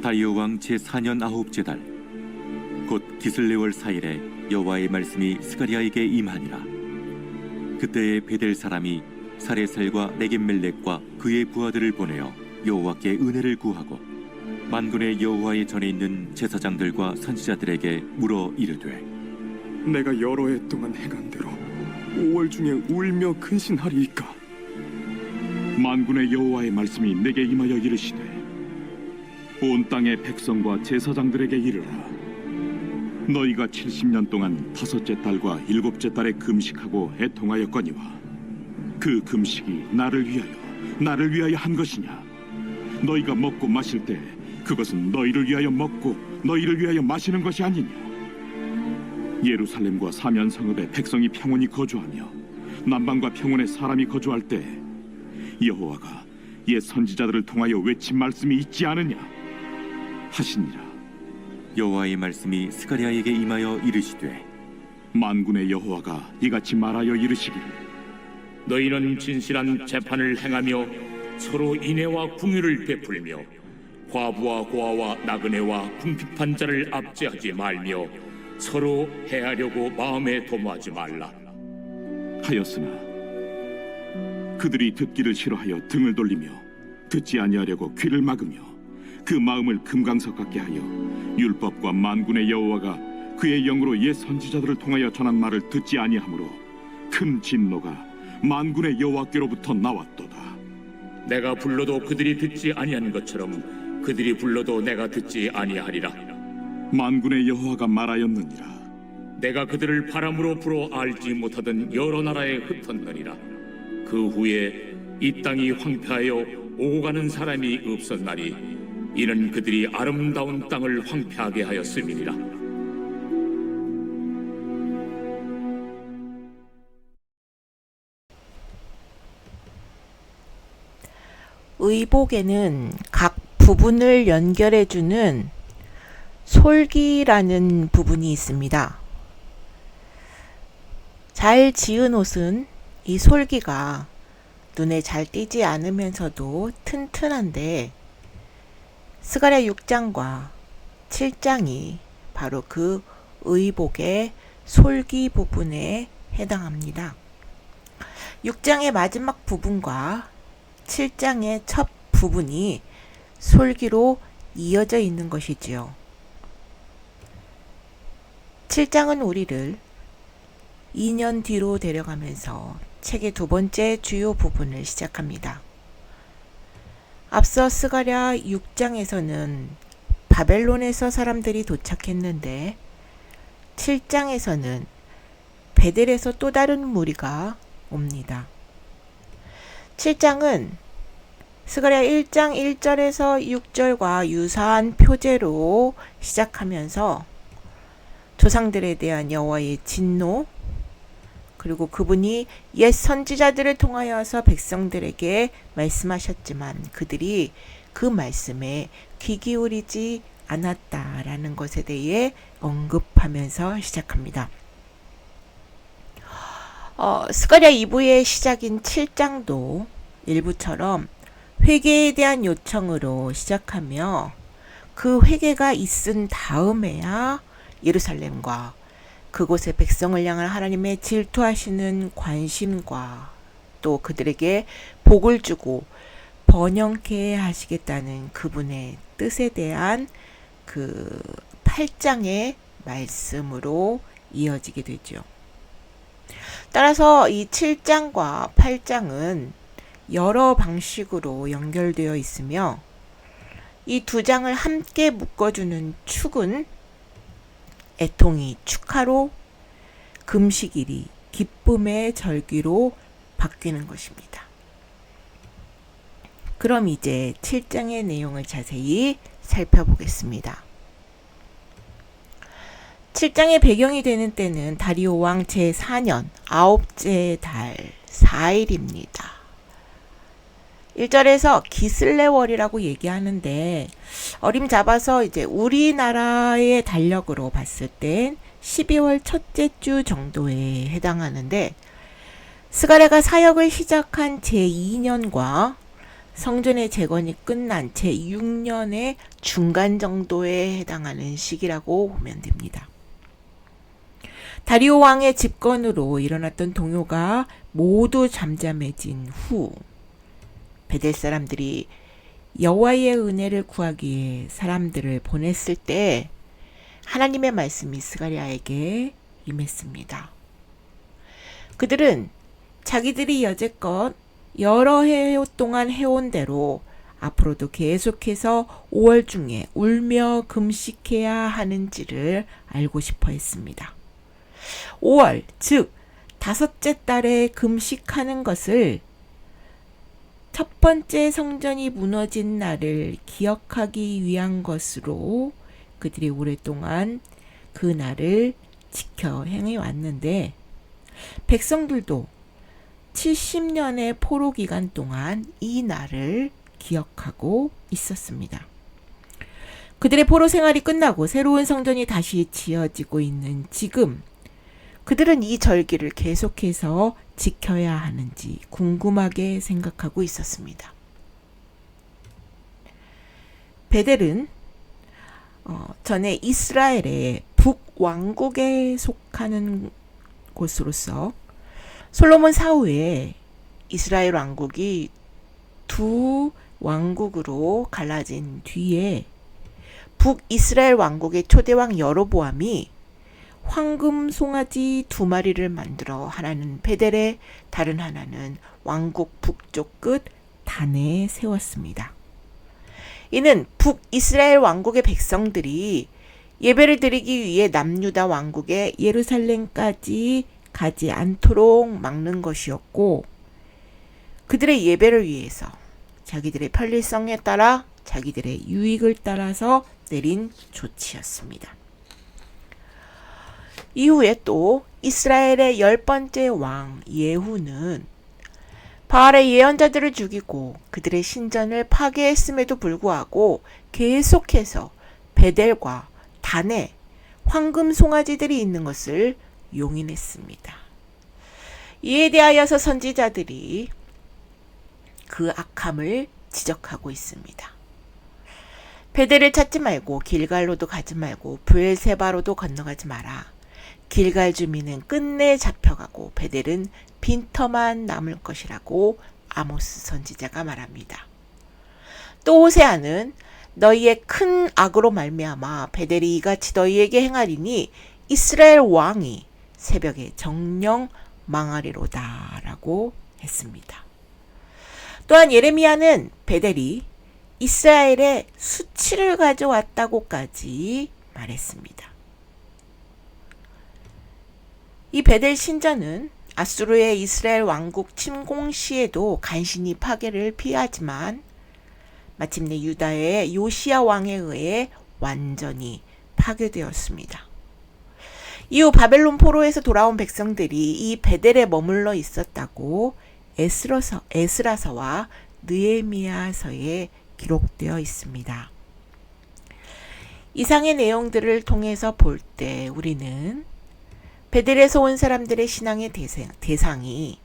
다리오 왕 제4년 아홉째 달 곧 기슬레월 4일에 여호와의 말씀이 스가랴에게 임하니라. 그때에 베델 사람이 사레살과 레겜멜렉과 그의 부하들을 보내어 여호와께 은혜를 구하고 만군의 여호와의 전에 있는 제사장들과 선지자들에게 물어 이르되, 내가 여러 해 동안 행한 대로 5월 중에 울며 근신하리이까? 만군의 여호와의 말씀이 내게 임하여 이르시되, 온 땅의 백성과 제사장들에게 이르라. 너희가 70년 동안 다섯째 달과 일곱째 달에 금식하고 애통하였거니와 그 금식이 나를 위하여 한 것이냐? 너희가 먹고 마실 때 그것은 너희를 위하여 먹고 너희를 위하여 마시는 것이 아니냐? 예루살렘과 사면 성읍에 백성이 평온히 거주하며 남방과 평온에 사람이 거주할 때 여호와가 옛 선지자들을 통하여 외친 말씀이 있지 않으냐 하시니라. 여호와의 말씀이 스가랴에게 임하여 이르시되, 만군의 여호와가 이같이 말하여 이르시기를, 너희는 진실한 재판을 행하며 서로 인애와 궁유를 베풀며 과부와 고아와 나그네와 궁핍한 자를 압제하지 말며 서로 해하려고 마음에 도모하지 말라 하였으나 그들이 듣기를 싫어하여 등을 돌리며 듣지 아니하려고 귀를 막으며 그 마음을 금강석 같게 하여 율법과 만군의 여호와가 그의 영으로 옛 선지자들을 통하여 전한 말을 듣지 아니하므로 큰 진노가 만군의 여호와께로부터 나왔도다. 내가 불러도 그들이 듣지 아니하는 것처럼 그들이 불러도 내가 듣지 아니하리라. 만군의 여호와가 말하였느니라. 내가 그들을 바람으로 불어 알지 못하던 여러 나라에 흩었느니라. 그 후에 이 땅이 황폐하여 오고 가는 사람이 없었나니 이는 그들이 아름다운 땅을 황폐하게 하였음이니라. 의복에는 각 부분을 연결해주는 솔기라는 부분이 있습니다. 잘 지은 옷은 이 솔기가 눈에 잘 띄지 않으면서도 튼튼한데 스가랴 6장과 7장이 바로 그 의복의 솔기 부분에 해당합니다. 6장의 마지막 부분과 7장의 첫 부분이 솔기로 이어져 있는 것이지요. 7장은 우리를 2년 뒤로 데려가면서 책의 두 번째 주요 부분을 시작합니다. 앞서 스가랴 6장에서는 바벨론에서 사람들이 도착했는데 7장에서는 베델에서 또 다른 무리가 옵니다. 7장은 스가랴 1장 1절에서 6절과 유사한 표제로 시작하면서 조상들에 대한 여호와의 진노, 그리고 그분이 옛 선지자들을 통하여서 백성들에게 말씀하셨지만 그들이 그 말씀에 귀 기울이지 않았다라는 것에 대해 언급하면서 시작합니다. 스가랴 2부의 시작인 7장도 1부처럼 회개에 대한 요청으로 시작하며 그 회개가 있은 다음에야 예루살렘과 그곳의 백성을 향한 하나님의 질투하시는 관심과 또 그들에게 복을 주고 번영케 하시겠다는 그분의 뜻에 대한 그 8장의 말씀으로 이어지게 되죠. 따라서 이 7장과 8장은 여러 방식으로 연결되어 있으며 이 두 장을 함께 묶어주는 축은 애통이 축하로, 금식일이 기쁨의 절기로 바뀌는 것입니다. 그럼 이제 7장의 내용을 자세히 살펴보겠습니다. 7장의 배경이 되는 때는 다리오 왕 제4년 9째 달 4일입니다. 1절에서 기슬레월이라고 얘기하는데 어림잡아서 이제 우리나라의 달력으로 봤을 땐 12월 첫째 주 정도에 해당하는데 스가랴가 사역을 시작한 제2년과 성전의 재건이 끝난 제 6년의 중간 정도에 해당하는 시기라고 보면 됩니다. 다리오 왕의 집권으로 일어났던 동요가 모두 잠잠해진 후 베델 사람들이 여호와의 은혜를 구하기 위해 사람들을 보냈을 때 하나님의 말씀이 스가랴에게 임했습니다. 그들은 자기들이 여태껏 여러 해 동안 해온 대로 앞으로도 계속해서 5월 중에 울며 금식해야 하는지를 알고 싶어 했습니다. 5월, 즉 다섯째 달에 금식하는 것을 첫 번째 성전이 무너진 날을 기억하기 위한 것으로 그들이 오랫동안 그 날을 지켜 행해왔는데 백성들도 70년의 포로 기간 동안 이 날을 기억하고 있었습니다. 그들의 포로 생활이 끝나고 새로운 성전이 다시 지어지고 있는 지금 그들은 이 절기를 계속해서 지켜야 하는지 궁금하게 생각하고 있었습니다. 베델은 전에 이스라엘의 북왕국에 속하는 곳으로서 솔로몬 사후에 이스라엘 왕국이 두 왕국으로 갈라진 뒤에 북이스라엘 왕국의 초대왕 여로보암이 황금 송아지 2마리를 만들어 하나는 베델에 다른 하나는 왕국 북쪽 끝 단에 세웠습니다. 이는 북이스라엘 왕국의 백성들이 예배를 드리기 위해 남유다 왕국의 예루살렘까지 가지 않도록 막는 것이었고 그들의 예배를 위해서 자기들의 편리성에 따라 자기들의 유익을 따라서 내린 조치였습니다. 이후에 또 이스라엘의 10번째 왕 예후는 바알의 예언자들을 죽이고 그들의 신전을 파괴했음에도 불구하고 계속해서 베델과 단에 황금 송아지들이 있는 것을 용인했습니다. 이에 대하여서 선지자들이 그 악함을 지적하고 있습니다. 베델을 찾지 말고 길갈로도 가지 말고 브엘세바로도 건너가지 마라. 길갈 주민은 끝내 잡혀가고 베델은 빈터만 남을 것이라고 아모스 선지자가 말합니다. 또 호세아는 너희의 큰 악으로 말미암아 베델이 이같이 너희에게 행하리니 이스라엘 왕이 새벽에 정령 망하리로다 라고 했습니다. 또한 예레미야는 베델이 이스라엘에 수치를 가져왔다고까지 말했습니다. 이 베델 신전은 아수르의 이스라엘 왕국 침공 시에도 간신히 파괴를 피하지만 마침내 유다의 요시야 왕에 의해 완전히 파괴되었습니다. 이후 바벨론 포로에서 돌아온 백성들이 이 베델에 머물러 있었다고 에스라서와 느헤미야서에 기록되어 있습니다. 이상의 내용들을 통해서 볼 때 우리는 베델에서 온 사람들의 신앙의 대상이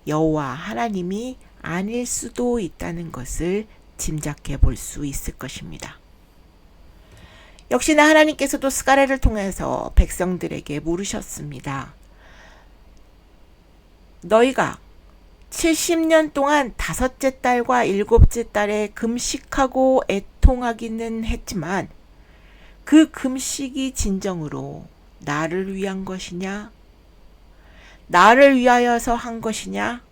여호와 하나님이 아닐 수도 있다는 것을 짐작해 볼 수 있을 것입니다. 역시나 하나님께서도 스가랴를 통해서 백성들에게 물으셨습니다. 너희가 70년 동안 다섯째 달과 일곱째 달에 금식하고 애통하기는 했지만 그 금식이 진정으로 나를 위한 것이냐? 나를 위하여서 한 것이냐?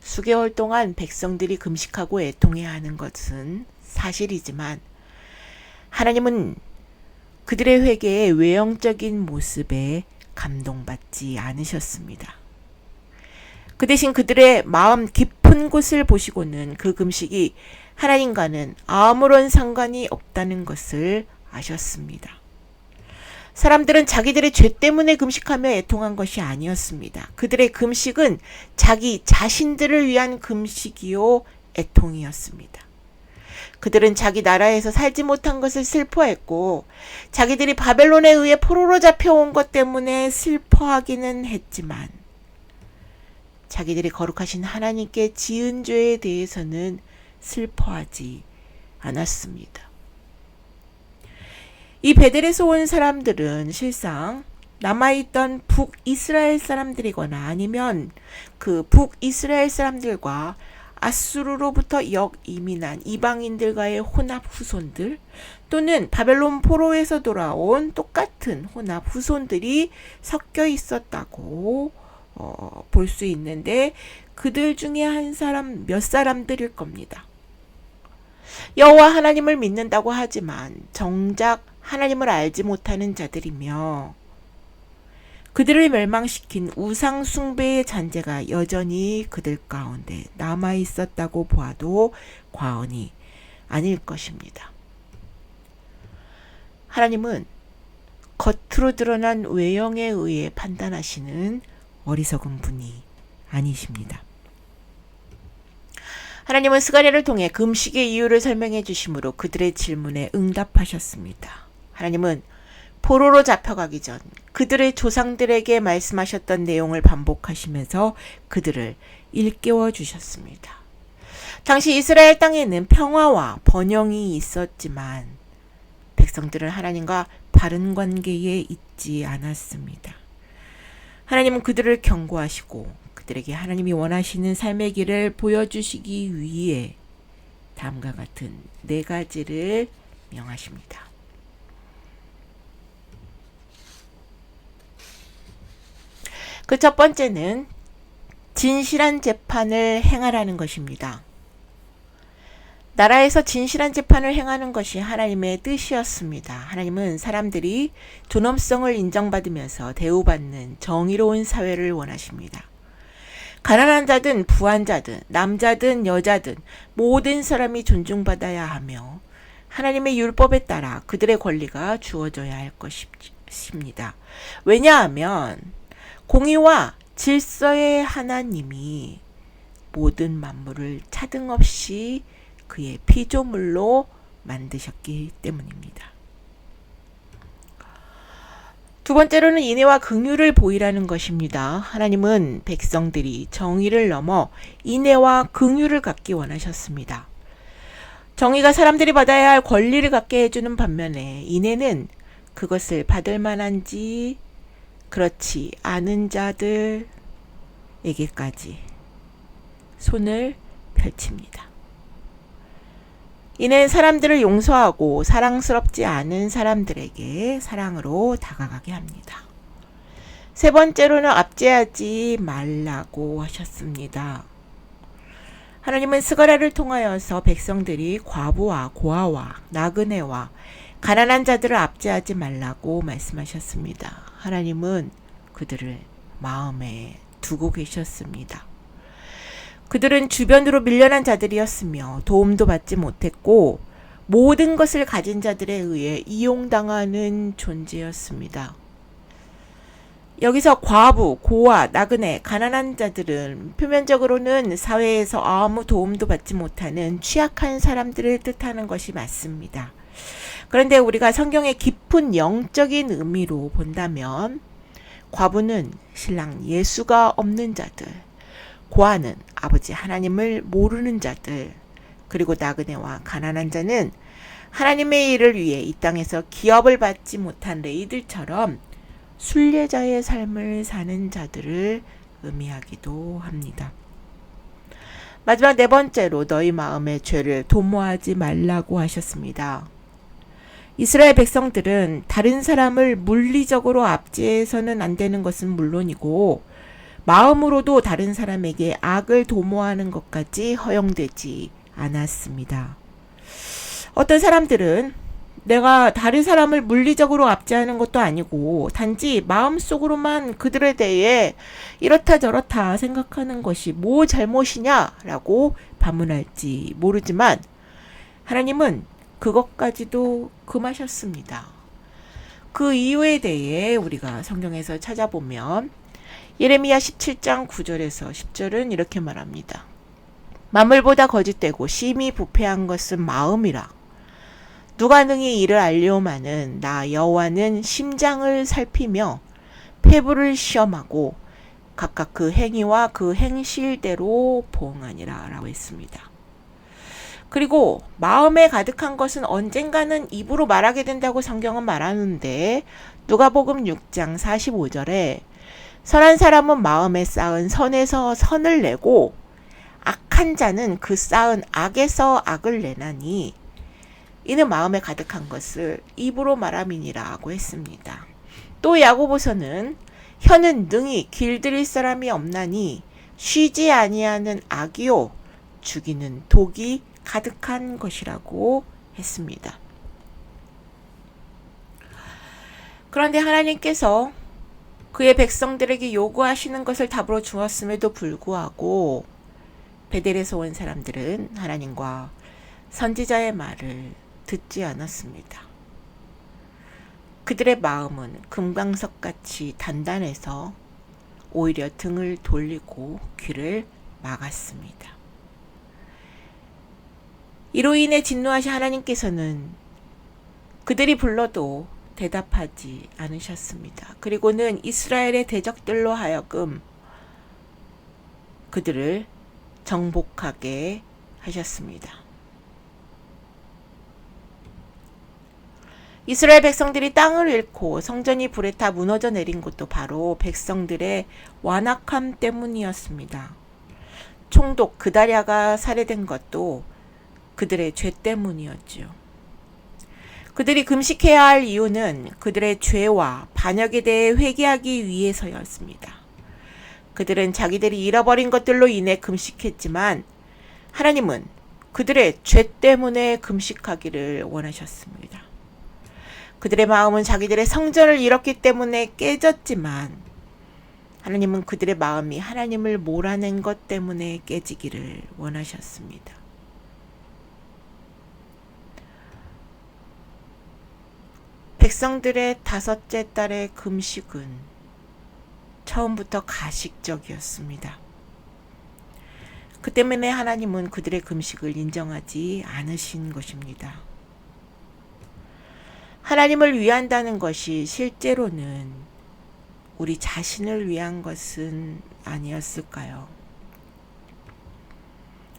수개월 동안 백성들이 금식하고 애통해야 하는 것은 사실이지만 하나님은 그들의 회개의 외형적인 모습에 감동받지 않으셨습니다. 그 대신 그들의 마음 깊은 곳을 보시고는 그 금식이 하나님과는 아무런 상관이 없다는 것을 아셨습니다. 사람들은 자기들의 죄 때문에 금식하며 애통한 것이 아니었습니다. 그들의 금식은 자기 자신들을 위한 금식이요 애통이었습니다. 그들은 자기 나라에서 살지 못한 것을 슬퍼했고 자기들이 바벨론에 의해 포로로 잡혀온 것 때문에 슬퍼하기는 했지만 자기들이 거룩하신 하나님께 지은 죄에 대해서는 슬퍼하지 않았습니다. 이 베델에서 온 사람들은 실상 남아있던 북이스라엘 사람들이거나 아니면 그 북이스라엘 사람들과 아수르로부터 역이민한 이방인들과의 혼합 후손들 또는 바벨론 포로에서 돌아온 똑같은 혼합 후손들이 섞여 있었다고 볼 수 있는데 그들 중에 한 사람, 몇 사람들일 겁니다. 여호와 하나님을 믿는다고 하지만 정작 하나님을 알지 못하는 자들이며 그들을 멸망시킨 우상 숭배의 잔재가 여전히 그들 가운데 남아 있었다고 보아도 과언이 아닐 것입니다. 하나님은 겉으로 드러난 외형에 의해 판단하시는 어리석은 분이 아니십니다. 하나님은 스가랴를 통해 금식의 이유를 설명해 주심으로 그들의 질문에 응답하셨습니다. 하나님은 포로로 잡혀가기 전 그들의 조상들에게 말씀하셨던 내용을 반복하시면서 그들을 일깨워 주셨습니다. 당시 이스라엘 땅에는 평화와 번영이 있었지만 백성들은 하나님과 바른 관계에 있지 않았습니다. 하나님은 그들을 경고하시고 그들에게 하나님이 원하시는 삶의 길을 보여주시기 위해 다음과 같은 4가지를 명하십니다. 그 첫 번째는 진실한 재판을 행하라는 것입니다. 나라에서 진실한 재판을 행하는 것이 하나님의 뜻이었습니다. 하나님은 사람들이 존엄성을 인정받으면서 대우받는 정의로운 사회를 원하십니다. 가난한 자든 부한 자든 남자든 여자든 모든 사람이 존중받아야 하며 하나님의 율법에 따라 그들의 권리가 주어져야 할 것입니다. 왜냐하면 공의와 질서의 하나님이 모든 만물을 차등없이 그의 피조물로 만드셨기 때문입니다. 두 번째로는 인애와 긍휼을 보이라는 것입니다. 하나님은 백성들이 정의를 넘어 인애와 긍휼을 갖기 원하셨습니다. 정의가 사람들이 받아야 할 권리를 갖게 해주는 반면에 인애는 그것을 받을 만한지 그렇지 않은 자들에게까지 손을 펼칩니다. 이는 사람들을 용서하고 사랑스럽지 않은 사람들에게 사랑으로 다가가게 합니다. 세 번째로는 압제하지 말라고 하셨습니다. 하나님은 스가랴를 통하여서 백성들이 과부와 고아와 나그네와 가난한 자들을 압제하지 말라고 말씀하셨습니다. 하나님은 그들을 마음에 두고 계셨습니다. 그들은 주변으로 밀려난 자들이었으며 도움도 받지 못했고 모든 것을 가진 자들에 의해 이용당하는 존재였습니다. 여기서 과부, 고아, 나그네, 가난한 자들은 표면적으로는 사회에서 아무 도움도 받지 못하는 취약한 사람들을 뜻하는 것이 맞습니다. 그런데 우리가 성경의 깊은 영적인 의미로 본다면 과부는 신랑 예수가 없는 자들, 고아는 아버지 하나님을 모르는 자들, 그리고 나그네와 가난한 자는 하나님의 일을 위해 이 땅에서 기업을 받지 못한 레이들처럼 순례자의 삶을 사는 자들을 의미하기도 합니다. 마지막 4번째로 너희 마음의 죄를 도모하지 말라고 하셨습니다. 이스라엘 백성들은 다른 사람을 물리적으로 압제해서는 안 되는 것은 물론이고 마음으로도 다른 사람에게 악을 도모하는 것까지 허용되지 않았습니다. 어떤 사람들은 내가 다른 사람을 물리적으로 압제하는 것도 아니고 단지 마음속으로만 그들에 대해 이렇다 저렇다 생각하는 것이 뭐 잘못이냐라고 반문할지 모르지만 하나님은 그것까지도 금하셨습니다. 그 이유에 대해 우리가 성경에서 찾아보면 예레미야 17장 9절에서 10절은 이렇게 말합니다. 만물보다 거짓되고 심히 부패한 것은 마음이라. 누가 능히 이를 알려오마는 나 여호와는 심장을 살피며 폐부를 시험하고 각각 그 행위와 그 행실대로 보응하니라 라고 했습니다. 그리고 마음에 가득한 것은 언젠가는 입으로 말하게 된다고 성경은 말하는데 누가복음 6장 45절에 선한 사람은 마음에 쌓은 선에서 선을 내고 악한 자는 그 쌓은 악에서 악을 내나니 이는 마음에 가득한 것을 입으로 말함이니라고 했습니다. 또 야고보서는 혀는 능히 길들일 사람이 없나니 쉬지 아니하는 악이요 죽이는 독이 가득한 것이라고 했습니다. 그런데 하나님께서 그의 백성들에게 요구하시는 것을 답으로 주었음에도 불구하고 베델에서 온 사람들은 하나님과 선지자의 말을 듣지 않았습니다. 그들의 마음은 금강석같이 단단해서 오히려 등을 돌리고 귀를 막았습니다. 이로 인해 진노하신 하나님께서는 그들이 불러도 대답하지 않으셨습니다. 그리고는 이스라엘의 대적들로 하여금 그들을 정복하게 하셨습니다. 이스라엘 백성들이 땅을 잃고 성전이 불에 타 무너져 내린 것도 바로 백성들의 완악함 때문이었습니다. 총독 그다랴가 살해된 것도 그들의 죄 때문이었지요. 그들이 금식해야 할 이유는 그들의 죄와 반역에 대해 회개하기 위해서였습니다. 그들은 자기들이 잃어버린 것들로 인해 금식했지만 하나님은 그들의 죄 때문에 금식하기를 원하셨습니다. 그들의 마음은 자기들의 성전을 잃었기 때문에 깨졌지만 하나님은 그들의 마음이 하나님을 몰아낸 것 때문에 깨지기를 원하셨습니다. 백성들의 다섯째 달의 금식은 처음부터 가식적이었습니다. 그 때문에 하나님은 그들의 금식을 인정하지 않으신 것입니다. 하나님을 위한다는 것이 실제로는 우리 자신을 위한 것은 아니었을까요?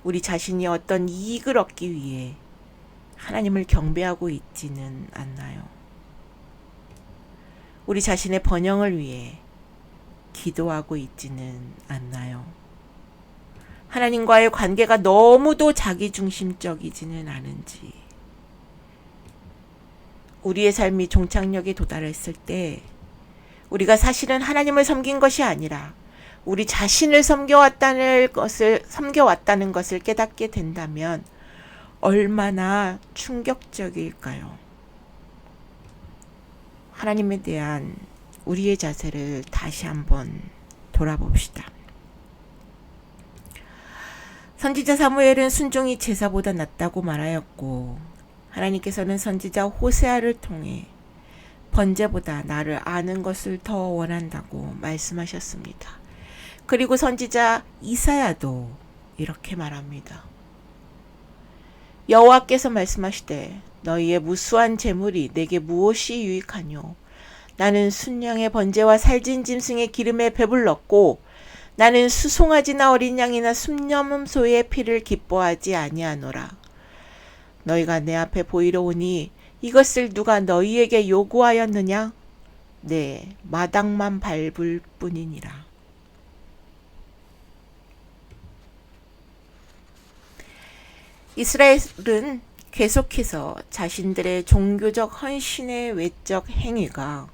우리 자신이 어떤 이익을 얻기 위해 하나님을 경배하고 있지는 않나요? 우리 자신의 번영을 위해 기도하고 있지는 않나요? 하나님과의 관계가 너무도 자기중심적이지는 않은지, 우리의 삶이 종착역에 도달했을 때 우리가 사실은 하나님을 섬긴 것이 아니라 우리 자신을 섬겨왔다는 것을 깨닫게 된다면 얼마나 충격적일까요? 하나님에 대한 우리의 자세를 다시 한번 돌아봅시다. 선지자 사무엘은 순종이 제사보다 낫다고 말하였고 하나님께서는 선지자 호세아를 통해 번제보다 나를 아는 것을 더 원한다고 말씀하셨습니다. 그리고 선지자 이사야도 이렇게 말합니다. 여호와께서 말씀하시되 너희의 무수한 재물이 내게 무엇이 유익하뇨? 나는 순양의 번제와 살진 짐승의 기름에 배불렀고 나는 수송아지나 어린 양이나 순념소의 피를 기뻐하지 아니하노라. 너희가 내 앞에 보이러 오니 이것을 누가 너희에게 요구하였느냐? 네, 마당만 밟을 뿐이니라. 이스라엘은 계속해서 자신들의 종교적 헌신의 외적 행위가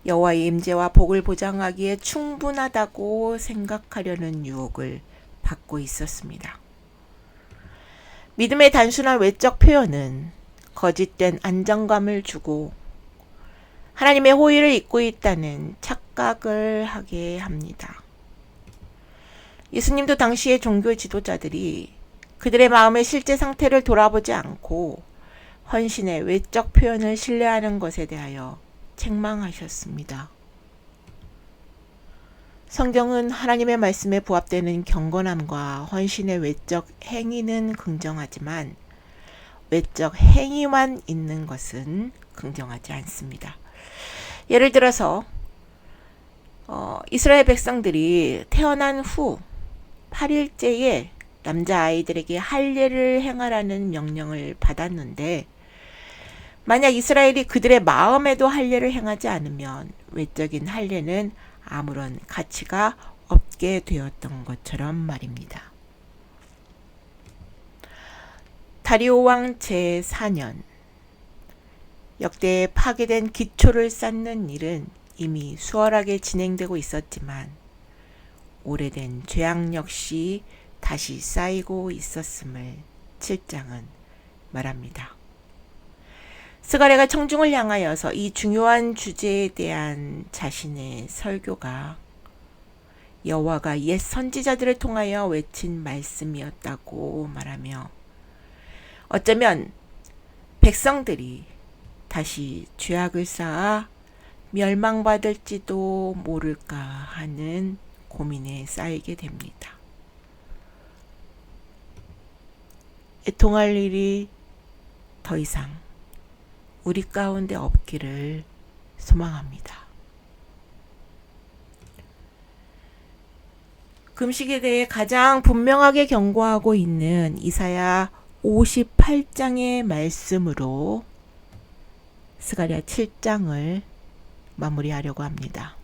여호와의 임재와 복을 보장하기에 충분하다고 생각하려는 유혹을 받고 있었습니다. 믿음의 단순한 외적 표현은 거짓된 안정감을 주고 하나님의 호의를 잊고 있다는 착각을 하게 합니다. 예수님도 당시의 종교 지도자들이 그들의 마음의 실제 상태를 돌아보지 않고 헌신의 외적 표현을 신뢰하는 것에 대하여 책망하셨습니다. 성경은 하나님의 말씀에 부합되는 경건함과 헌신의 외적 행위는 긍정하지만 외적 행위만 있는 것은 긍정하지 않습니다. 예를 들어서 이스라엘 백성들이 태어난 후 8일째에 남자아이들에게 할례를 행하라는 명령을 받았는데, 만약 이스라엘이 그들의 마음에도 할례를 행하지 않으면 외적인 할례는 아무런 가치가 없게 되었던 것처럼 말입니다. 다리오 왕 제4년, 역대 파괴된 기초를 쌓는 일은 이미 수월하게 진행되고 있었지만 오래된 죄악 역시 다시 쌓이고 있었음을 7장은 말합니다. 스가랴가 청중을 향하여서 이 중요한 주제에 대한 자신의 설교가 여호와가 옛 선지자들을 통하여 외친 말씀이었다고 말하며, 어쩌면 백성들이 다시 죄악을 쌓아 멸망받을지도 모를까 하는 고민에 쌓이게 됩니다. 애통할 일이 더 이상 우리 가운데 없기를 소망합니다. 금식에 대해 가장 분명하게 경고하고 있는 이사야 58장의 말씀으로 스가랴 7장을 마무리하려고 합니다.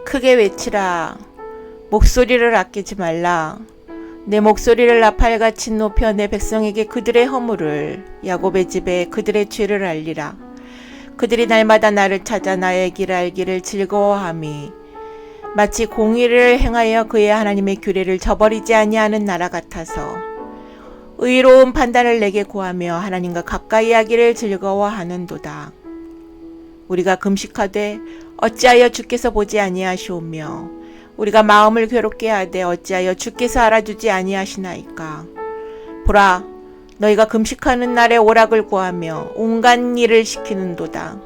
크게 외치라. 목소리를 아끼지 말라. 내 목소리를 나팔같이 높여 내 백성에게 그들의 허물을, 야곱의 집에 그들의 죄를 알리라. 그들이 날마다 나를 찾아 나의 길 알기를 즐거워함이 마치 공의를 행하여 그의 하나님의 규례를 저버리지 아니하는 나라 같아서 의로운 판단을 내게 구하며 하나님과 가까이 하기를 즐거워하는도다. 우리가 금식하되 어찌하여 주께서 보지 아니하시오며 우리가 마음을 괴롭게 하되 어찌하여 주께서 알아주지 아니하시나이까. 보라, 너희가 금식하는 날에 오락을 구하며 온갖 일을 시키는도다.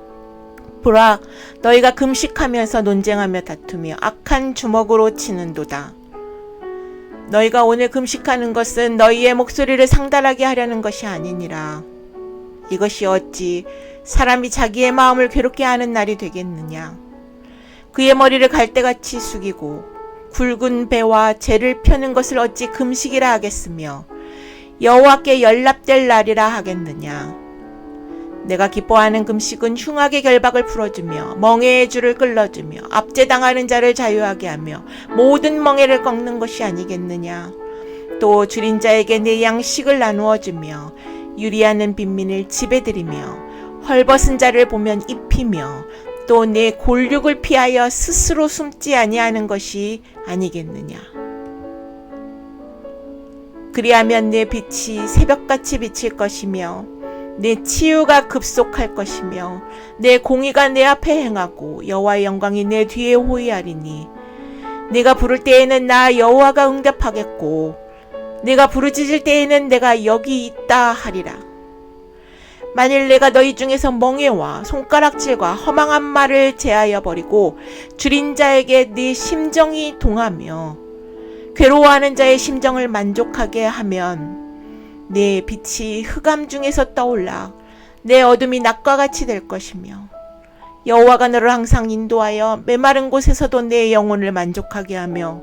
보라, 너희가 금식하면서 논쟁하며 다투며 악한 주먹으로 치는도다. 너희가 오늘 금식하는 것은 너희의 목소리를 상달하게 하려는 것이 아니니라. 이것이 어찌 사람이 자기의 마음을 괴롭게 하는 날이 되겠느냐. 그의 머리를 갈대같이 숙이고 굵은 배와 재를 펴는 것을 어찌 금식이라 하겠으며 여호와께 연락될 날이라 하겠느냐. 내가 기뻐하는 금식은 흉악의 결박을 풀어주며 멍에의 줄을 끌어주며 압제당하는 자를 자유하게 하며 모든 멍에를 꺾는 것이 아니겠느냐. 또 줄인 자에게 내 양식을 나누어 주며 유리하는 빈민을 집에 들이며 헐벗은 자를 보면 입히며 또 내 골육을 피하여 스스로 숨지 아니하는 것이 아니겠느냐. 그리하면 내 빛이 새벽같이 비칠 것이며 내 치유가 급속할 것이며 내 공의가 내 앞에 행하고 여호와의 영광이 내 뒤에 호위하리니 내가 부를 때에는 나 여호와가 응답하겠고 내가 부르짖을 때에는 내가 여기 있다 하리라. 만일 내가 너희 중에서 멍에와 손가락질과 허망한 말을 제하여 버리고 줄인 자에게 네 심정이 동하며 괴로워하는 자의 심정을 만족하게 하면 내 빛이 흑암 중에서 떠올라 내 어둠이 낮과 같이 될 것이며 여호와가 너를 항상 인도하여 메마른 곳에서도 내 영혼을 만족하게 하며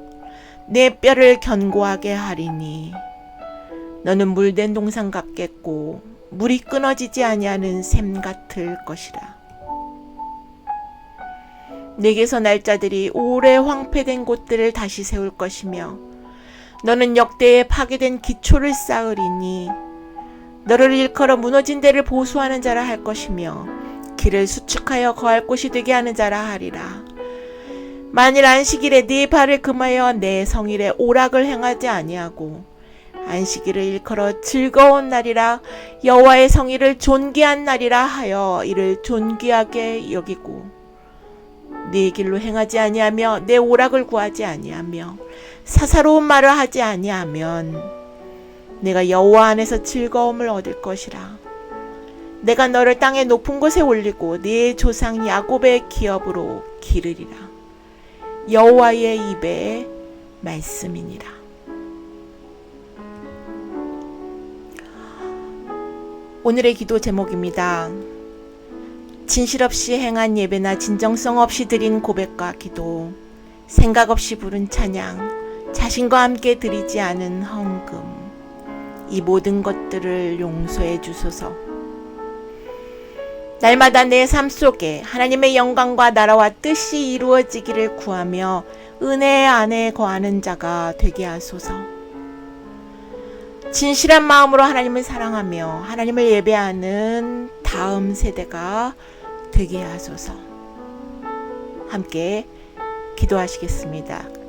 내 뼈를 견고하게 하리니 너는 물된 동산 같겠고 물이 끊어지지 아니하는 샘 같을 것이라. 내게서 날짜들이 오래 황폐된 곳들을 다시 세울 것이며 너는 역대에 파괴된 기초를 쌓으리니 너를 일컬어 무너진 데를 보수하는 자라 할 것이며 길을 수축하여 거할 곳이 되게 하는 자라 하리라. 만일 안식일에 네 발을 금하여 내 성일에 오락을 행하지 아니하고 안식일을 일컬어 즐거운 날이라 여호와의 성일을 존귀한 날이라 하여 이를 존귀하게 여기고 네 길로 행하지 아니하며 내 오락을 구하지 아니하며 사사로운 말을 하지 아니하면 내가 여호와 안에서 즐거움을 얻을 것이라. 내가 너를 땅의 높은 곳에 올리고 네 조상 야곱의 기업으로 기르리라. 여호와의 입의 말씀이니라. 오늘의 기도 제목입니다. 진실 없이 행한 예배나 진정성 없이 드린 고백과 기도, 생각 없이 부른 찬양, 자신과 함께 드리지 않은 헌금, 이 모든 것들을 용서해 주소서. 날마다 내 삶 속에 하나님의 영광과 나라와 뜻이 이루어지기를 구하며 은혜 안에 거하는 자가 되게 하소서. 진실한 마음으로 하나님을 사랑하며 하나님을 예배하는 다음 세대가 되게 하소서. 함께 기도하시겠습니다.